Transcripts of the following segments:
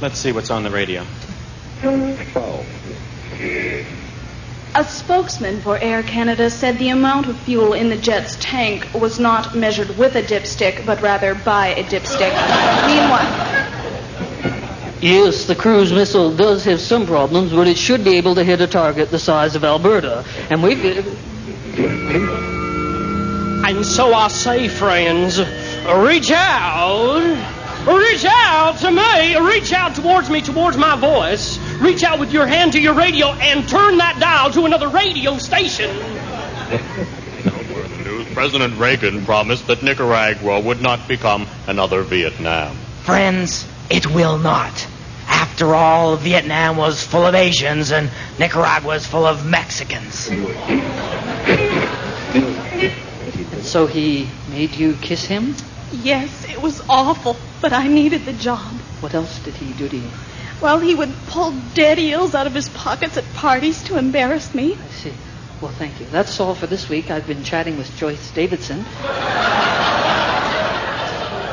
Let's see what's on the radio. A spokesman for Air Canada said the amount of fuel in the jet's tank was not measured with a dipstick, but rather by a dipstick. Meanwhile... Yes, the cruise missile does have some problems, but it should be able to hit a target the size of Alberta. And we've... And so I say, friends, reach out to me, reach out towards me, towards my voice, reach out with your hand to your radio and turn that dial to another radio station. President Reagan promised that Nicaragua would not become another Vietnam. Friends, it will not. After all, Vietnam was full of Asians and Nicaragua is full of Mexicans. So he made you kiss him? Yes, it was awful, but I needed the job. What else did he do to you? Well, he would pull dead eels out of his pockets at parties to embarrass me. I see. Well, thank you. That's all for this week. I've been chatting with Joyce Davidson.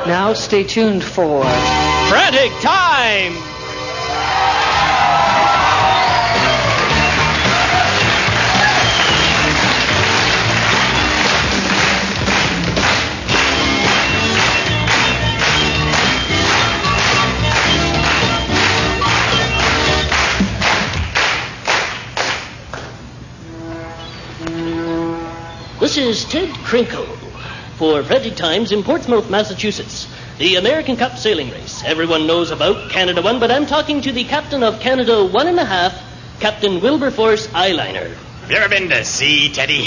Now stay tuned for... Frantic Times! This is Ted Krinkle for Frantic Times in Portsmouth, Massachusetts. The American Cup sailing race. Everyone knows about Canada 1, but I'm talking to the captain of Canada 1.5, Captain Wilberforce Eyeliner. Have you ever been to sea, Teddy?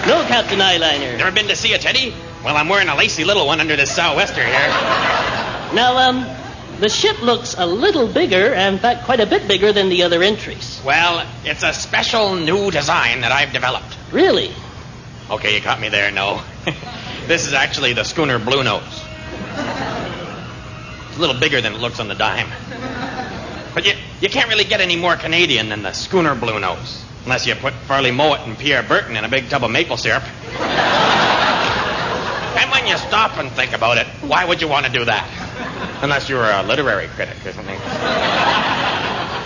No, Captain Eyeliner. Never been to see a Teddy? Well, I'm wearing a lacy little one under this sou'wester here. Now, the ship looks a little bigger, in fact, quite a bit bigger than the other entries. Well, it's a special new design that I've developed. Really? Okay, you caught me there, no. This is actually the schooner Blue Nose. It's a little bigger than it looks on the dime. But you can't really get any more Canadian than the schooner Blue Nose, unless you put Farley Mowat and Pierre Burton in a big tub of maple syrup. And when you stop and think about it, why would you want to do that? Unless you're a literary critic or something.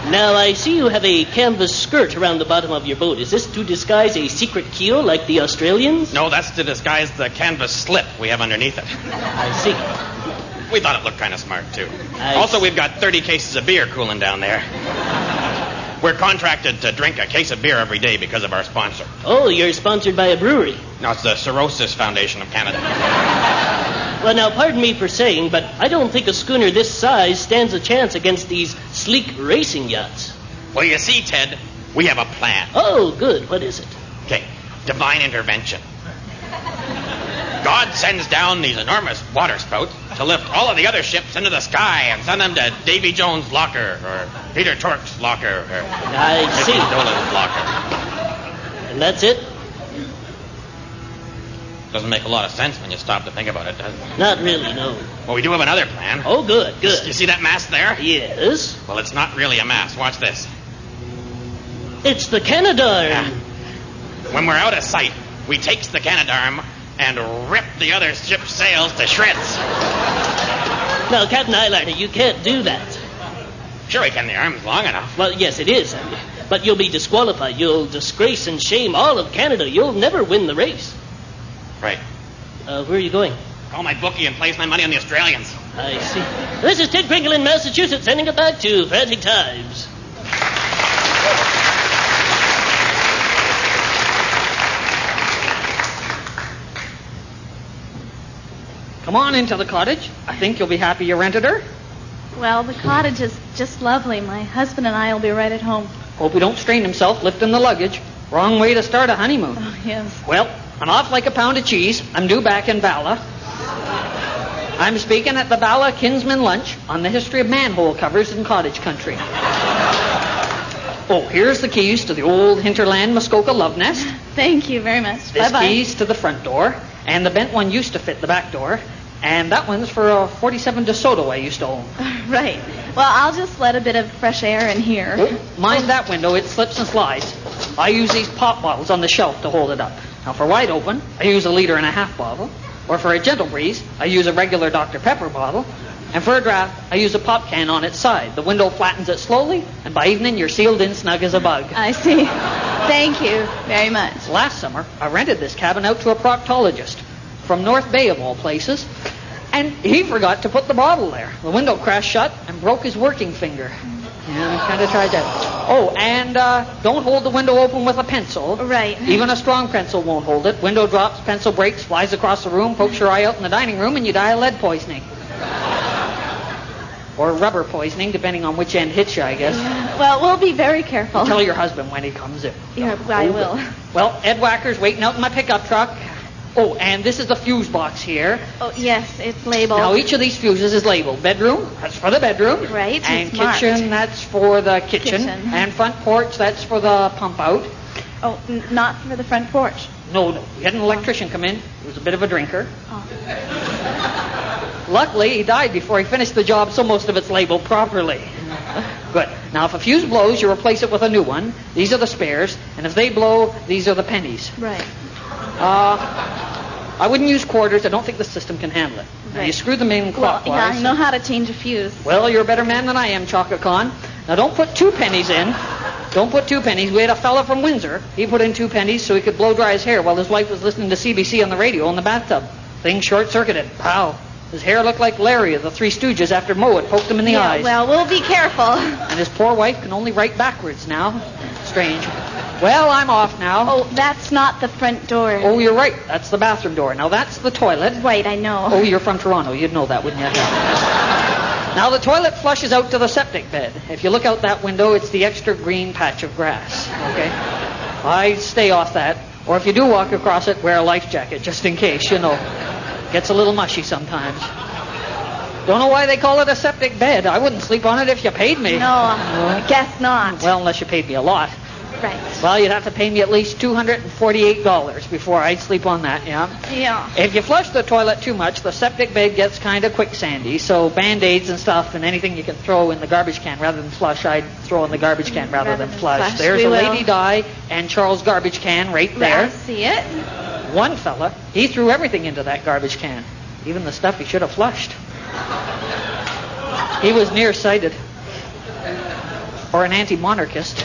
Now, I see you have a canvas skirt around the bottom of your boat. Is this to disguise a secret keel like the Australians? No, that's to disguise the canvas slip we have underneath it. I see. We thought it looked kind of smart, too. Also, we've got 30 cases of beer cooling down there. We're contracted to drink a case of beer every day because of our sponsor. Oh, you're sponsored by a brewery. No, it's the Cirrhosis Foundation of Canada. Well, now, pardon me for saying, but I don't think a schooner this size stands a chance against these sleek racing yachts. Well, you see, Ted, we have a plan. Oh, good. What is it? Okay, divine intervention. God sends down these enormous water spouts to lift all of the other ships into the sky and send them to Davy Jones' locker or Peter Tork's locker or I see. Mickey Dolan's locker. And that's it? Doesn't make a lot of sense when you stop to think about it, does it? Not really, no. Well, we do have another plan. Oh, good. You see that mast there? Yes. Well, it's not really a mast. Watch this. It's the Canadarm. Yeah. When we're out of sight, we takes the Canadarm and rip the other ship's sails to shreds. Now, Captain Eyeliner, you can't do that. Sure we can. The arm's long enough. Well, yes, it is. But you'll be disqualified. You'll disgrace and shame all of Canada. You'll never win the race. Right. Where are you going? Call my bookie and place my money on the Australians. I see. This is Ted Krinkle in Massachusetts, sending it back to Frantic Times. Come on into the cottage. I think you'll be happy you rented her. Well, the cottage is just lovely. My husband and I will be right at home. Hope he don't strain himself lifting the luggage. Wrong way to start a honeymoon. Oh, yes. Well, I'm off like a pound of cheese. I'm due back in Bala. I'm speaking at the Bala Kinsman Lunch on the history of manhole covers in cottage country. Oh, here's the keys to the old hinterland Muskoka love nest. Thank you very much. This Bye-bye. keys to the front door, and the bent one used to fit the back door, and that one's for a 47 DeSoto I used to own. Right. Well, I'll just let a bit of fresh air in here. Oh, mind that window. It slips and slides. I use these pop bottles on the shelf to hold it up. Now, for wide open, I use 1.5 liter bottle. Or for a gentle breeze, I use a regular Dr. Pepper bottle. And for a draft, I use a pop can on its side. The window flattens it slowly, and by evening you're sealed in snug as a bug. I see. Thank you very much. Last summer, I rented this cabin out to a proctologist from North Bay of all places, and he forgot to put the bottle there. The window crashed shut and broke his working finger. Yeah, I kind of tried that. Oh, and don't hold the window open with a pencil. Right. Even a strong pencil won't hold it. Window drops, pencil breaks, flies across the room, pokes your eye out in the dining room, and you die of lead poisoning. Or rubber poisoning, depending on which end hits you, I guess. Yeah. Well, we'll be very careful. Tell your husband when he comes in. Yeah, I will. Well, Ed Wacker's waiting out in my pickup truck. Oh, and this is the fuse box here. Oh, yes, it's labeled. Now, each of these fuses is labeled. Bedroom, that's for the bedroom. Right, And it's marked. kitchen, that's for the kitchen. And front porch, that's for the pump out. Oh, not for the front porch. No. We had an electrician come in. He was a bit of a drinker. Oh. Luckily, he died before he finished the job, so most of it's labeled properly. Good. Now, if a fuse blows, you replace it with a new one. These are the spares. And if they blow, these are the pennies. Right. I wouldn't use quarters. I don't think the system can handle it. Now, you screw them in Well, clockwise. yeah, I know how to change a fuse. Well, you're a better man than I am, Chaka Khan. Now, don't put 2 pennies in. Don't put 2 pennies. We had a fella from Windsor. He put in 2 pennies so he could blow dry his hair while his wife was listening to CBC on the radio in the bathtub. Thing short-circuited. Pow. His hair looked like Larry of the Three Stooges after Moe had poked him in the eyes. Well, we'll be careful. And his poor wife can only write backwards now. Strange. Well, I'm off now. Oh, that's not the front door. Oh, you're right. That's the bathroom door. Now, that's the toilet. Right, I know. Oh, you're from Toronto. You'd know that, wouldn't you? Now, the toilet flushes out to the septic bed. If you look out that window, it's the extra green patch of grass. Okay? I stay off that. Or if you do walk across it, wear a life jacket, just in case, you know. Gets a little mushy sometimes. Don't know why they call it a septic bed. I wouldn't sleep on it if you paid me. No, I guess not. Well, unless you paid me a lot. Right. Well, you'd have to pay me at least $248 before I'd sleep on that, yeah? Yeah. If you flush the toilet too much, the septic bed gets kind of quicksandy, so Band-Aids and stuff and anything you can throw in the garbage can rather than flush, I'd throw in the garbage can rather than flush. There's a Lady Di and Charles garbage can right there. I see it. One fella, he threw everything into that garbage can, even the stuff he should have flushed. He was nearsighted. Or an anti-monarchist.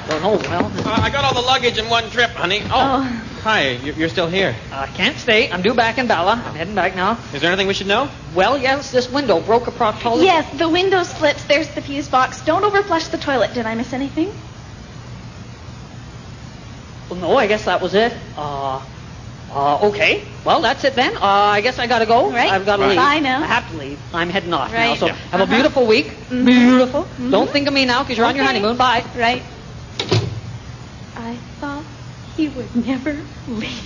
Don't know, well. I got all the luggage in one trip, honey. Oh. Hi, you're still here. I can't stay. I'm due back in Bala. I'm heading back now. Is there anything we should know? Well, yes, this window broke a proctologist. Yes, the window slips. There's the fuse box. Don't overflush the toilet. Did I miss anything? Well, no, I guess that was it. Okay. Well, that's it then. I guess I gotta go. Right. I've gotta leave. Bye now. I have to leave. I'm heading off now. Right. So Yeah. have a beautiful week. Mm-hmm. Beautiful. Mm-hmm. Don't think of me now because you're on your honeymoon. Bye. Right. I thought he would never leave.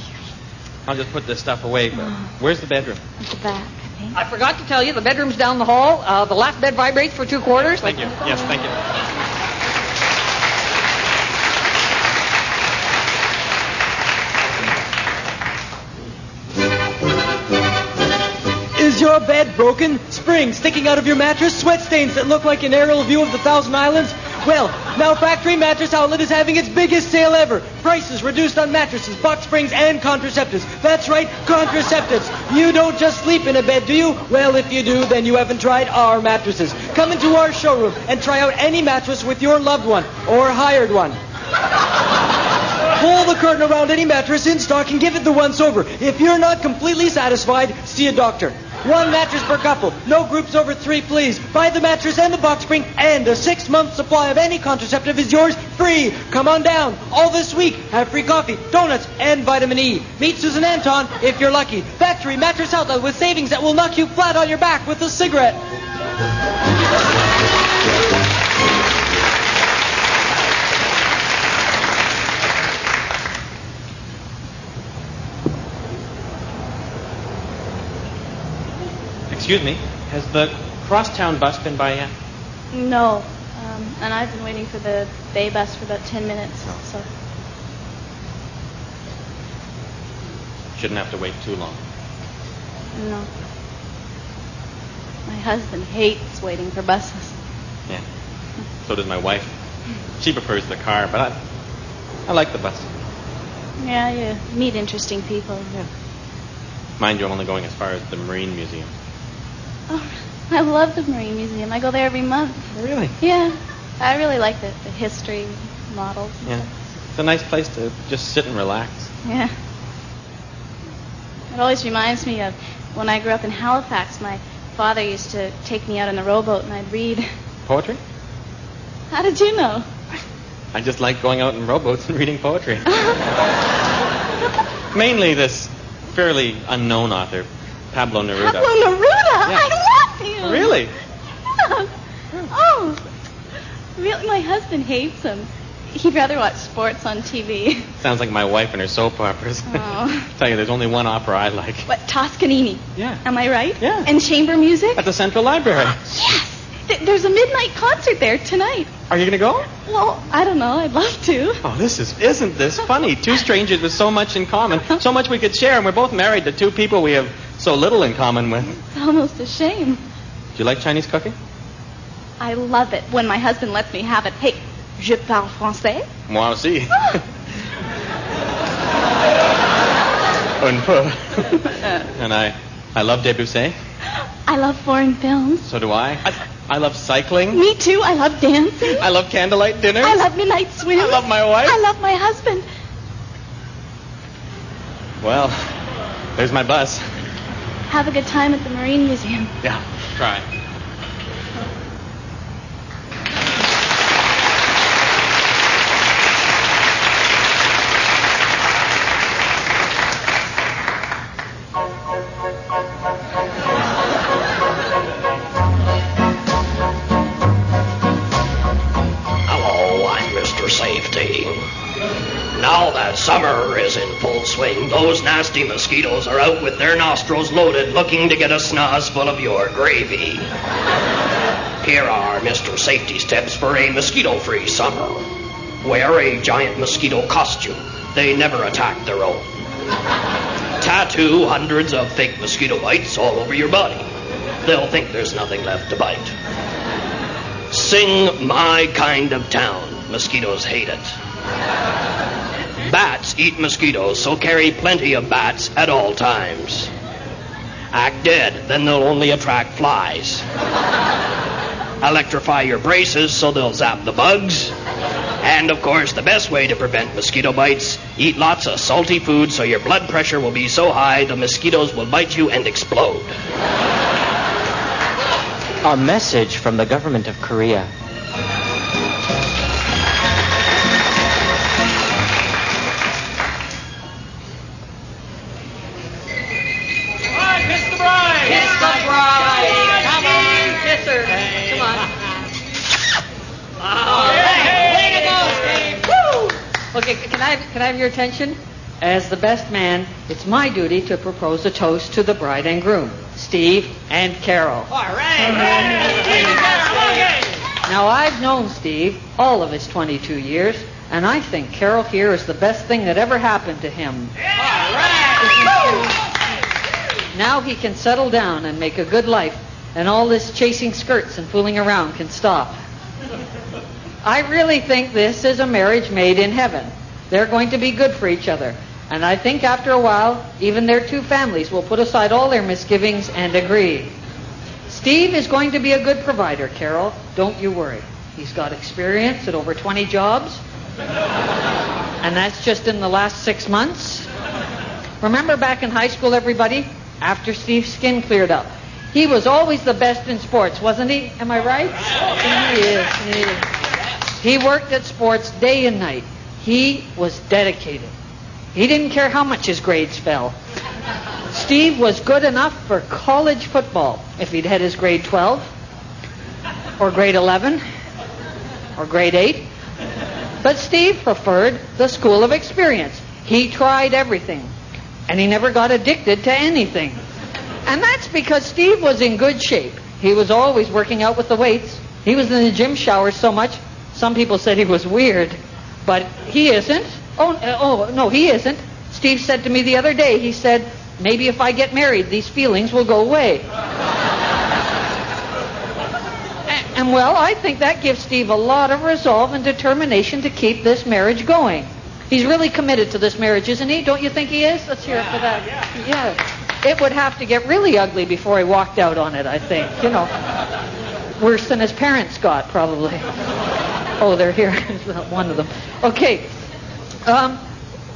I'll just put this stuff away. But where's the bedroom? At the back, I think. I forgot to tell you, the bedroom's down the hall. The last bed vibrates for 2 quarters. Thank you. Yes, thank you. Is your bed broken? Springs sticking out of your mattress? Sweat stains that look like an aerial view of the Thousand Islands? Well, now Factory Mattress Outlet is having its biggest sale ever. Prices reduced on mattresses, box springs, and contraceptives. That's right, contraceptives. You don't just sleep in a bed, do you? Well, if you do, then you haven't tried our mattresses. Come into our showroom and try out any mattress with your loved one or hired one. Pull the curtain around any mattress in stock and give it the once over. If you're not completely satisfied, see a doctor. 1 mattress per couple. No groups over 3, please. Buy the mattress and the box spring, and a 6-month supply of any contraceptive is yours free. Come on down. All this week, have free coffee, donuts, and vitamin E. Meet Susan Anton if you're lucky. Factory Mattress Outlet with savings that will knock you flat on your back with a cigarette. Excuse me, has the crosstown bus been by yet? No. And I've been waiting for the day bus for about 10 minutes. So. Shouldn't have to wait too long. No. My husband hates waiting for buses. Yeah. So does my wife. She prefers the car, but I like the bus. Yeah, you meet interesting people. Yeah. Mind you, I'm only going as far as the Marine Museum. Oh, I love the Marine Museum. I go there every month. Really? Yeah. I really like the history models. Yeah. It's a nice place to just sit and relax. Yeah. It always reminds me of when I grew up in Halifax. My father used to take me out on the rowboat and I'd read. Poetry? How did you know? I just like going out in rowboats and reading poetry. Mainly this fairly unknown author, Pablo Neruda. Pablo Neruda? Yeah. I love him. Really? Yes. Oh. Really, my husband hates him. He'd rather watch sports on TV. Sounds like my wife and her soap operas. Oh. Tell you, there's only one opera I like. What, Toscanini? Yeah. Am I right? Yeah. And chamber music? At the Central Library. Yes! There's a midnight concert there tonight. Are you going to go? Well, I don't know. I'd love to. Oh, isn't this funny? Two strangers with so much in common, so much we could share, and we're both married to two people we have so little in common with. It's almost a shame. Do you like Chinese cooking? I love it when my husband lets me have it. Hey, je parle français? Moi aussi. Un peu. And I love Debussy. I love foreign films. So do I. I love cycling. Me too. I love dancing. I love candlelight dinners. I love midnight swims. I love my wife. I love my husband. Well, there's my bus. Have a good time at the Marine Museum. Yeah, try. Safety. Now that summer is in full swing, those nasty mosquitoes are out with their nostrils loaded, looking to get a snaz full of your gravy. Here are Mr. Safety's tips for a mosquito-free summer. Wear a giant mosquito costume. They never attack their own. Tattoo hundreds of fake mosquito bites all over your body. They'll think there's nothing left to bite. Sing My Kind of Town. Mosquitoes hate it. Bats eat mosquitoes, so carry plenty of bats at all times. Act dead, then they'll only attract flies. Electrify your braces so they'll zap the bugs. And, of course, the best way to prevent mosquito bites, eat lots of salty food so your blood pressure will be so high the mosquitoes will bite you and explode. A message from the government of Korea. Okay, can I have your attention? As the best man, it's my duty to propose a toast to the bride and groom, Steve and Carol. All right. Now, I've known Steve all of his 22 years, and I think Carol here is the best thing that ever happened to him. All right. Now he can settle down and make a good life, and all this chasing skirts and fooling around can stop. I really think this is a marriage made in heaven. They're going to be good for each other. And I think after a while, even their two families will put aside all their misgivings and agree. Steve is going to be a good provider, Carol. Don't you worry. He's got experience at over 20 jobs. And that's just in the last 6 months. Remember back in high school, everybody? After Steve's skin cleared up. He was always the best in sports, wasn't he? Am I right? He is. He worked at sports day and night. He was dedicated. He didn't care how much his grades fell. Steve was good enough for college football if he'd had his grade 12 or grade 11 or grade 8. But Steve preferred the school of experience. He tried everything, and he never got addicted to anything. And that's because Steve was in good shape. He was always working out with the weights. He was in the gym showers so much, some people said he was weird. But he isn't. Oh, no, he isn't. Steve said to me the other day, he said, maybe if I get married, these feelings will go away. And well, I think that gives Steve a lot of resolve and determination to keep this marriage going. He's really committed to this marriage, isn't he? Don't you think he is? Let's hear it for that. Yeah. it would have to get really ugly before he walked out on it, I think. You know, worse than his parents got, probably. Oh, they're here. One of them. Okay.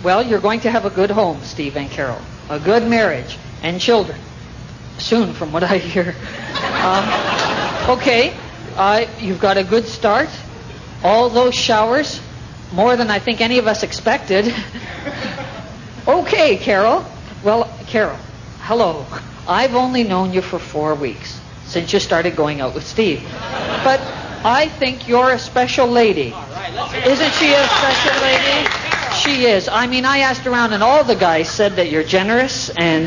Well, you're going to have a good home, Steve and Carol. A good marriage and children. Soon, from what I hear. Okay. You've got a good start. All those showers, more than I think any of us expected. Okay, Carol. Well, Carol, hello. I've only known you for 4 weeks, since you started going out with Steve. But I think you're a special lady. Isn't she a special lady? She is. I mean, I asked around, and all the guys said that you're generous and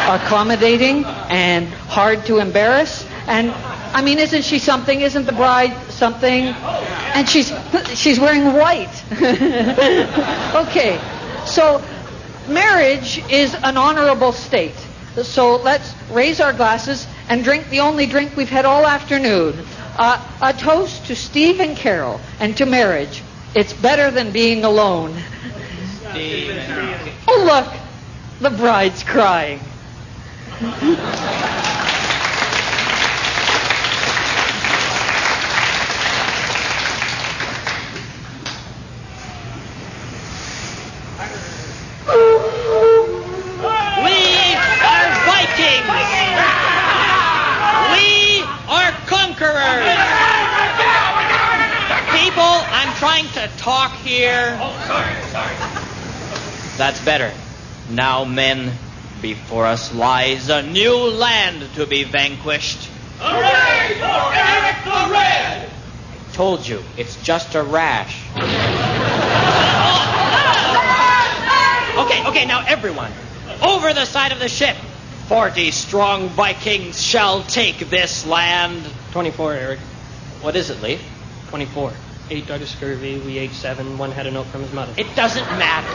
accommodating and hard to embarrass. And, I mean, isn't she something? Isn't the bride something? And she's wearing white. Okay. So, marriage is an honorable state. So let's raise our glasses and drink the only drink we've had all afternoon. A toast to Steve and Carol and to marriage. It's better than being alone. Oh, look. The bride's crying. Trying to talk here. Oh, sorry. That's better. Now, men, before us lies a new land to be vanquished. Hooray for Eric the Red! Told you, it's just a rash. Okay, now everyone, over the side of the ship. 40 strong Vikings shall take this land. 24, Eric. What is it, Lee? 24. 8 died of scurvy, we ate 7, 1 had a note from his mother. It doesn't matter.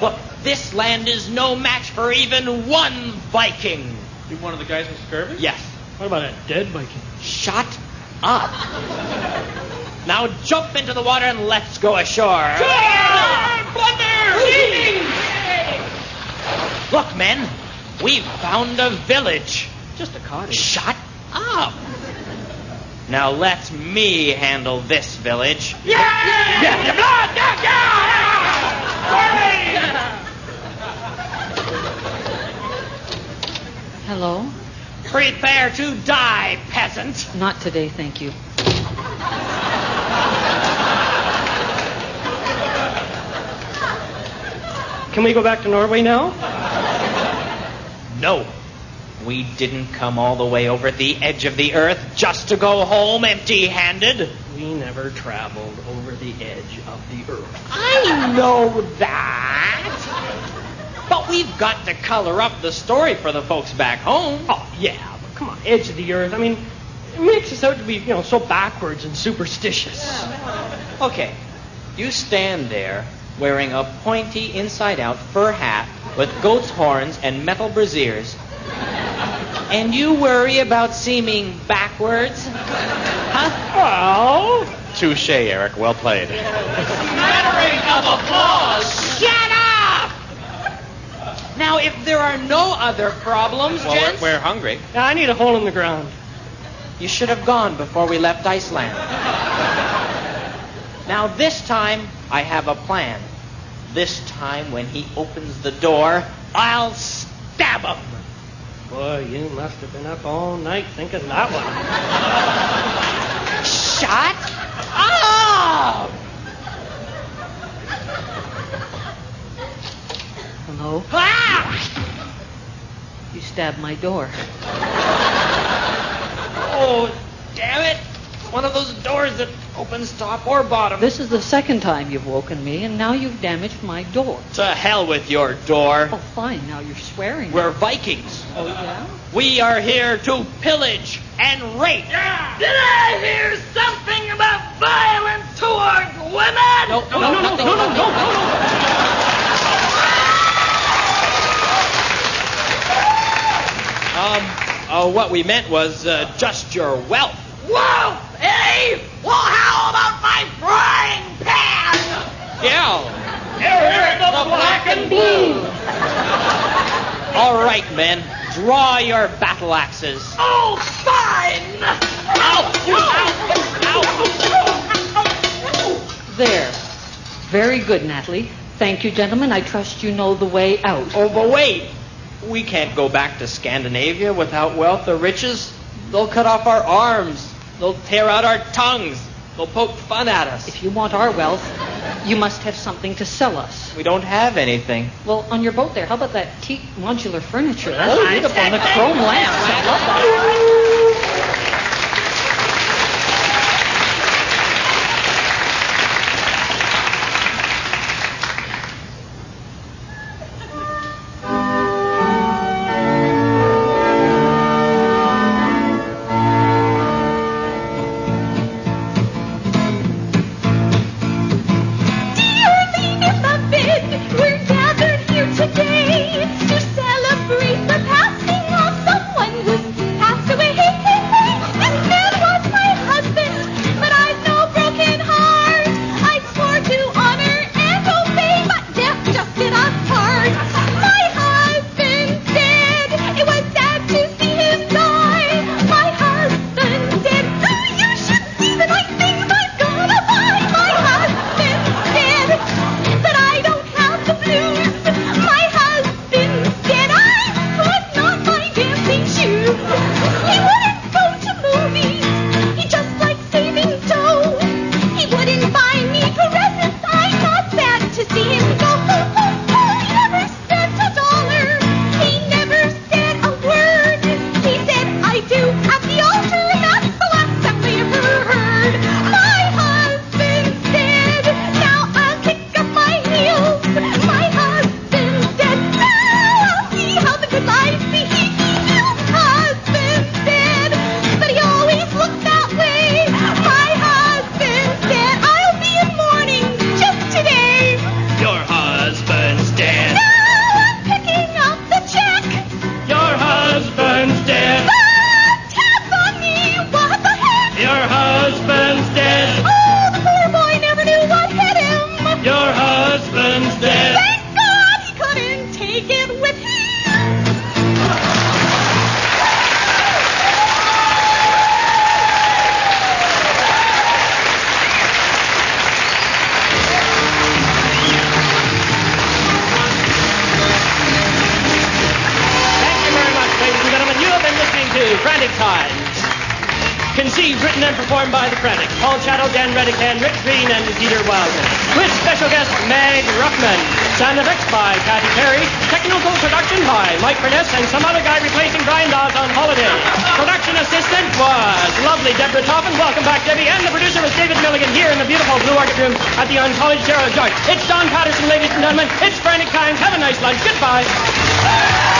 Look, this land is no match for even one Viking. You one of the guys with scurvy? Yes. What about a dead Viking? Shut up. Now jump into the water and let's go ashore. Plunder! Eating! Look, men, we've found a village. Just a cottage. Shut up. Now let me handle this village. Hello? Prepare to die, peasant. Not today, thank you. Can we go back to Norway now? No. We didn't come all the way over the edge of the earth just to go home empty-handed. We never traveled over the edge of the earth. I know that. But we've got to color up the story for the folks back home. Oh, yeah, but come on, edge of the earth. I mean, it makes us out to be, so backwards and superstitious. Okay, you stand there wearing a pointy inside-out fur hat with goat's horns and metal braziers. And you worry about seeming backwards? Huh? Well... Touche, Eric. Well played. Smattering of applause! Shut up! Now, if there are no other problems, Well, gents... we're hungry. I need a hole in the ground. You should have gone before we left Iceland. Now, this time, I have a plan. This time, when he opens the door, I'll stab him. Boy, you must have been up all night thinking that one. Shut up! Hello? Ah! You stabbed my door. Oh, damn it. It's one of those doors that opens top or bottom. This is the second time you've woken me, and now you've damaged my door. To hell with your door. Oh, fine. Now you're swearing. We're Vikings. Oh, yeah? We are here to pillage and rape. Yeah. Did I hear something about violence toward women? No. What we meant was just your wealth. Whoa! Eh? Well, how about my frying pan? Yeah. Here, the black and blue. All right, men. Draw your battle axes. Oh, fine! There. Very good, Natalie. Thank you, gentlemen. I trust you know the way out. Oh, but wait. We can't go back to Scandinavia without wealth or riches. They'll cut off our arms. They'll tear out our tongues. They'll poke fun at us. If you want our wealth, you must have something to sell us. We don't have anything. Well, on your boat there, how about that teak modular furniture? That's beautiful. And the chrome lamps. I love that. Frantic Times. Conceived, written, and performed by the Frantic. Paul Chatto, Dan Redican, Rick Green, and Peter Wildman. With special guest Meg Ruckman. Sound effects by Patty Perry. Technical production by Mike Furness and some other guy replacing Brian Dawes on holiday. Production assistant was lovely Deborah Toffin. Welcome back, Debbie. And the producer was David Milligan here in the beautiful Blue Orchid Room at the College Gerald George. It's Don Patterson, ladies and gentlemen. It's Frantic Times. Have a nice lunch. Goodbye.